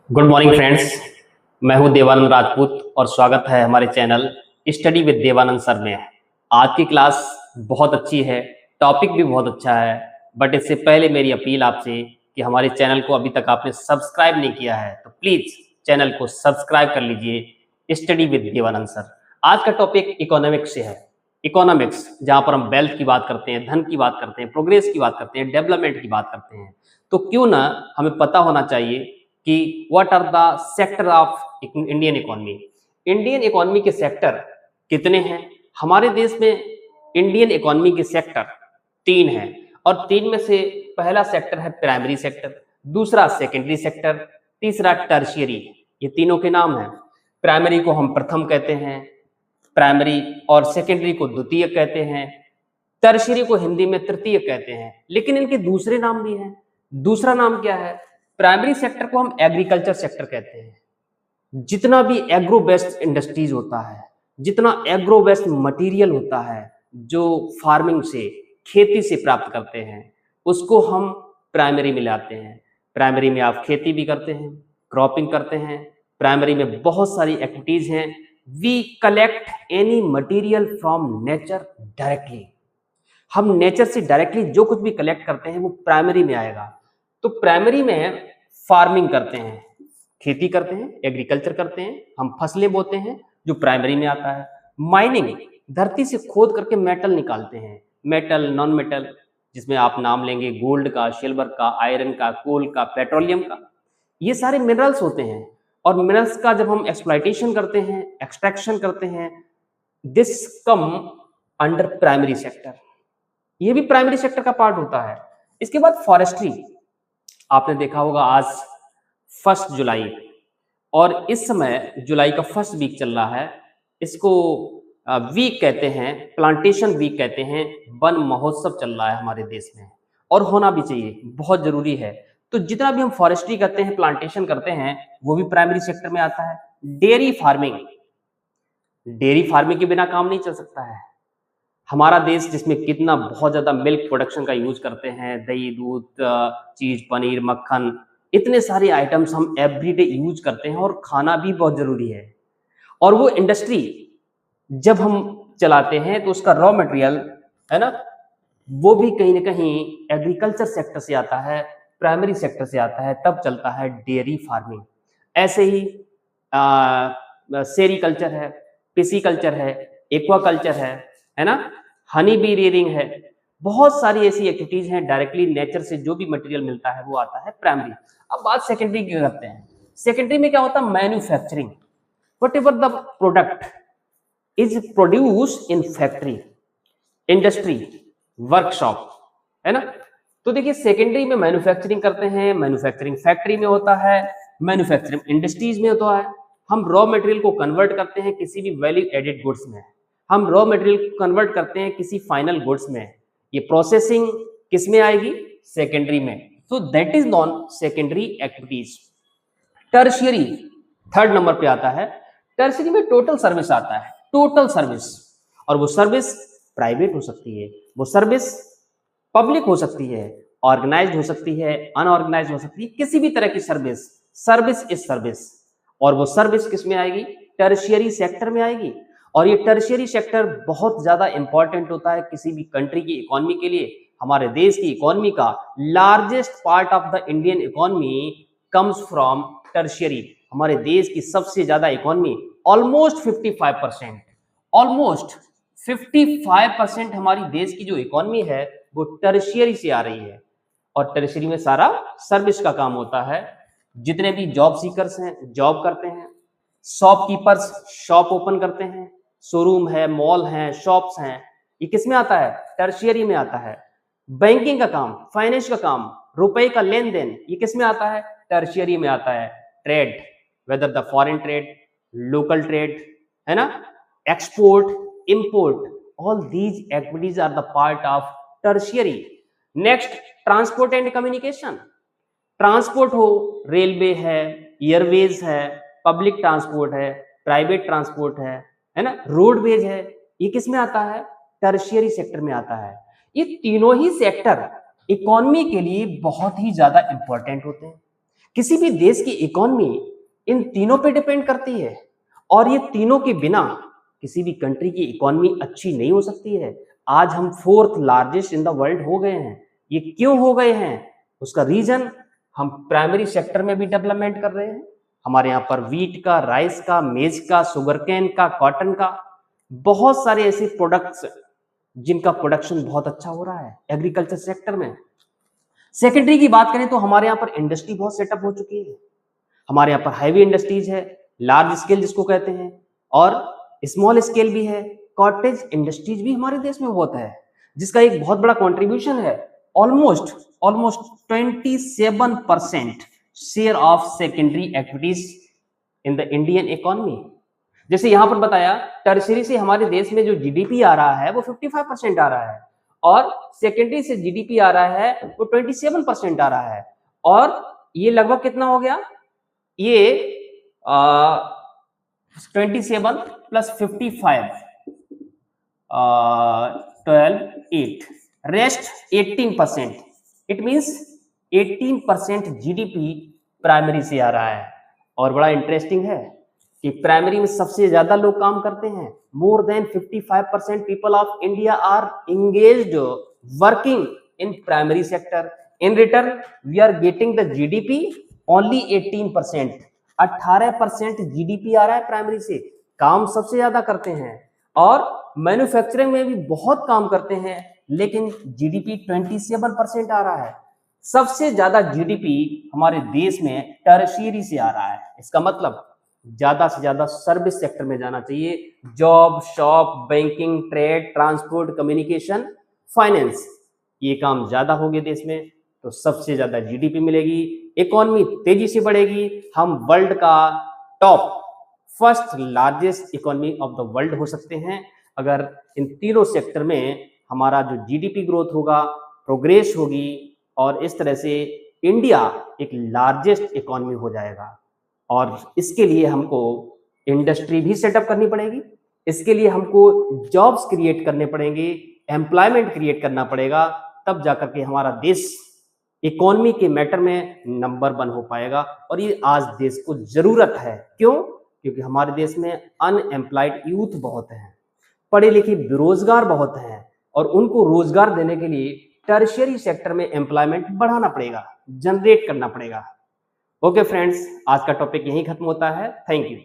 Good morning friends. मैं हूं देवानंद राजपूत और स्वागत है हमारे channel study with Devanand sir में। आज की क्लास बहुत अच्छी है, टॉपिक भी बहुत अच्छा है, बट इससे पहले मेरी अपील आपसे कि हमारे चैनल को अभी तक आपने सब्सक्राइब नहीं किया है तो प्लीज चैनल को सब्सक्राइब कर लीजिए। Study with Devanand sir. आज का टॉपिक इकोनॉमिक्स से है। इकोनॉमिक्स जहां पर हम वेल्थ की बात करते हैं, धन की बात करते हैं, प्रोग्रेस की बात करते हैं, डेवलपमेंट की बात करते हैं, तो क्यों ना हमें पता होना चाहिए कि what are the sector of Indian economy. Indian economy के सेक्टर कितने हैं? हमारे देश में इंडियन इकोनॉमी के सेक्टर 3 हैं और 3 में से पहला सेक्टर है प्राइमरी सेक्टर, दूसरा सेकेंडरी सेक्टर, तीसरा टर्शियरी। ये तीनों के नाम हैं। प्राइमरी को हम प्रथम कहते हैं, प्राइमरी और सेकेंडरी को द्वितीय कहते हैं, टर्शियरी को हिंदी में तृतीय कहते हैं, लेकिन इनके दूसरे नाम भी हैं। दूसरा नाम क्या है? प्राइमरी सेक्टर को हम एग्रीकल्चर सेक्टर कहते हैं। जितना भी एग्रो बेस्ड इंडस्ट्रीज होता है, जितना एग्रो बेस्ड मटेरियल होता है जो फार्मिंग से, खेती से प्राप्त करते हैं, उसको हम प्राइमरी में लाते हैं। प्राइमरी में आप खेती भी करते हैं, क्रॉपिंग करते हैं। प्राइमरी में बहुत सारी एक्टिविटीज हैं। We collect any material from nature directly. हम नेचर से डायरेक्टली जो कुछ भी कलेक्ट करते हैं वो प्राइमरी में आएगा। तो प्राइमरी में फार्मिंग करते हैं, खेती करते हैं, एग्रीकल्चर करते हैं, हम फसलें बोते हैं, जो प्राइमरी में आता है। माइनिंग, धरती से खोद करके मेटल निकालते हैं, मेटल, नॉन मेटल, जिसमें आप नाम लेंगे गोल्ड का, सिल्वर का, आयरन का, कोल का, पेट्रोलियम का। ये सारे मिनरल्स होते हैं और मिनरल्स का जब हम एक्सप्लॉयटेशन करते हैं, एक्सट्रैक्शन करते हैं, this come under primary sector. ये भी प्राइमरी सेक्टर का पार्ट होता है। इसके बाद फॉरेस्ट्री। आपने देखा होगा आज 1 जुलाई और इस समय जुलाई का फर्स्ट वीक चल रहा है। इसको वीक कहते हैं, प्लांटेशन वीक कहते हैं। वन महोत्सव चल रहा है हमारे देश में और होना भी चाहिए, बहुत जरूरी है। तो जितना भी हम फॉरेस्ट्री करते हैं, प्लांटेशन करते हैं, वो भी प्राइमरी सेक्टर में आता है। डेयरी फार्मिंग, डेयरी फार्मिंग के बिना काम नहीं चल सकता है। हमारा देश जिसमें कितना बहुत ज्यादा मिल्क प्रोडक्शन का यूज करते हैं, दही, दूध, चीज, पनीर, मक्खन, इतने सारे आइटम्स हम एवरीडे यूज करते हैं और खाना भी बहुत जरूरी है। और वो इंडस्ट्री जब हम चलाते हैं तो उसका रॉ मटेरियल है ना, वो भी कहीं ना कहीं एग्रीकल्चर सेक्टर से आता है, प्राइमरी सेक्टर से आता है, तब चलता है डेयरी फार्मिंग। ऐसे ही सेरीकल्चर है, पिसीकल्चर है, एक्वाकल्चर है ना, हनी बी रियरिंग है। बहुत सारी ऐसी एक्टिविटीज हैं, डायरेक्टली नेचर से जो भी मटेरियल मिलता है वो आता है प्राइमरी। अब बात सेकेंडरी की करते हैं। सेकेंडरी में क्या होता है? Manufacturing. What ever the product is produce in factory, industry, workshop, है ना। तो देखिए सेकेंडरी में मैन्युफैक्चरिंग करते हैं, मैन्युफैक्चरिंग फैक्ट्री में होता है, मैन्युफैक्चरिंग इंडस्ट्रीज में होता है। हम रॉ मटेरियल को कन्वर्ट करते हैं किसी भी वैल्यू एडेड गुड्स में, हम रॉ मटेरियल को कन्वर्ट करते हैं किसी फाइनल गुड्स में। ये प्रोसेसिंग किस में आएगी? सेकेंडरी में। So that is non secondary activities. Tertiary third number पे आता है। टर्शियरी में टोटल सर्विस आता है, टोटल सर्विस। और वो सर्विस प्राइवेट हो सकती है, वो सर्विस पब्लिक हो सकती है, ऑर्गेनाइज्ड हो सकती है, अनऑर्गेनाइज्ड हो सकती है, किसी भी तरह की सर्विस। Service is service. और वो सर्विस किस में आएगी? टर्शियरी सेक्टर में आएगी। और ये टर्शियरी सेक्टर बहुत ज्यादा इंपॉर्टेंट होता है किसी भी कंट्री की इकोनॉमी के लिए। हमारे देश की इकोनॉमी का largest part of the Indian economy comes from tertiary. हमारे देश की सबसे ज्यादा इकोनॉमी ऑलमोस्ट 55%, ऑलमोस्ट 55% हमारी देश की जो इकोनॉमी है वो टर्शियरी से आ रही है। और टर्शियरी में सारा सर्विस का काम होता है। जितने भी जॉब सीकर्स हैं जॉब करते हैं, शॉपकीपर्स शॉप ओपन करते हैं, शोरूम है, मॉल है, शॉप्स हैं, ये किस में आता है? टर्शियरी में आता है। बैंकिंग का काम, फाइनेंस का काम, रुपए का लेन देन, ये किस में आता है? टर्शियरी में आता है। Trade, whether the foreign trade, local trade, है ना, export, import, all these activities are the part of tertiary. Next, transport and communication. Transport हो, रेलवे है, एयरवेज है, पब्लिक ट्रांसपोर्ट है, प्राइवेट ट्रांसपोर्ट है ना, रोडवेज है, ये किस में आता है? टर्शियरी सेक्टर में आता है। ये तीनों ही सेक्टर इकोनॉमी के लिए बहुत ही ज्यादा इंपॉर्टेंट होते हैं। किसी भी देश की इकोनॉमी इन तीनों पे डिपेंड करती है और ये तीनों के बिना किसी भी कंट्री की इकोनॉमी अच्छी नहीं हो सकती है। आज हम 4th largest in the world हो गए हैं। ये क्यों हो गए हैं? उसका रीजन हम प्राइमरी सेक्टर में भी डेवलपमेंट कर रहे हैं। हमारे यहाँ पर वीट का, राइस का, मेज का, शुगरकेन का, कॉटन का, बहुत सारे ऐसे प्रोडक्ट्स जिनका प्रोडक्शन बहुत अच्छा हो रहा है एग्रीकल्चर सेक्टर में। सेकेंडरी की बात करें तो हमारे यहाँ पर इंडस्ट्री बहुत सेटअप हो चुकी है। हमारे यहाँ पर हैवी इंडस्ट्रीज है, लार्ज स्केल जिसको कहते हैं, और स्मॉल स्केल भी है। कॉटेज इंडस्ट्रीज भी हमारे देश में बहुत है, जिसका एक बहुत बड़ा कंट्रीब्यूशन है। Almost 27% share of secondary activities in the Indian economy. जैसे यहां पर बताया, टर्शरी से हमारे देश में जो जीडीपी आ रहा है वो 55% आ रहा है, और सेकेंडरी से जीडीपी आ रहा है वो 27% आ रहा है। और ये लगभग कितना हो गया? ये 27 plus 55 12 8 rest 18%। It means 18% GDP primary से आ रहा है। और बड़ा इंटरेस्टिंग है कि प्राइमरी में सबसे ज्यादा लोग काम करते हैं। More than 55% people of India are engaged working in primary sector. In return we are getting the GDP only 18%। 18% GDP आ रहा है प्राइमरी से। काम सबसे ज्यादा करते हैं और मैन्युफैक्चरिंग में भी बहुत काम करते हैं, लेकिन जीडीपी 27% आ रहा है। सबसे ज्यादा जीडीपी हमारे देश में टर्शियरी से आ रहा है। इसका मतलब ज्यादा से ज्यादा सर्विस सेक्टर में जाना चाहिए। Job, shop, banking, trade, transport, communication, finance, ये काम ज्यादा होंगे देश में तो सबसे ज्यादा जीडीपी मिलेगी, इकोनॉमी तेजी से बढ़ेगी। हम वर्ल्ड का top first largest economy of the world हो सकते हैं अगर इन तीनों सेक्टर में हमारा जो जीडीपी ग्रोथ होगा, प्रोग्रेस होगी, और इस तरह से इंडिया एक लार्जेस्ट इकोनॉमी हो जाएगा। और इसके लिए हमको इंडस्ट्री भी सेटअप करनी पड़ेगी, इसके लिए हमको जॉब्स क्रिएट करने पड़ेंगे, एम्प्लॉयमेंट क्रिएट करना पड़ेगा, तब जाकर के हमारा देश इकोनॉमी के मैटर में नंबर 1 हो पाएगा। और ये आज देश को जरूरत है। क्यों? क्योंकि हमारे देश में अनएम्प्लॉयड यूथ बहुत है, पढ़े लिखे बेरोजगार बहुत हैं, और उनको रोजगार देने के लिए टर्शियरी सेक्टर में एम्प्लॉयमेंट बढ़ाना पड़ेगा, जनरेट करना पड़ेगा। ओके फ्रेंड्स, आज का टॉपिक यहीं खत्म होता है। Thank you.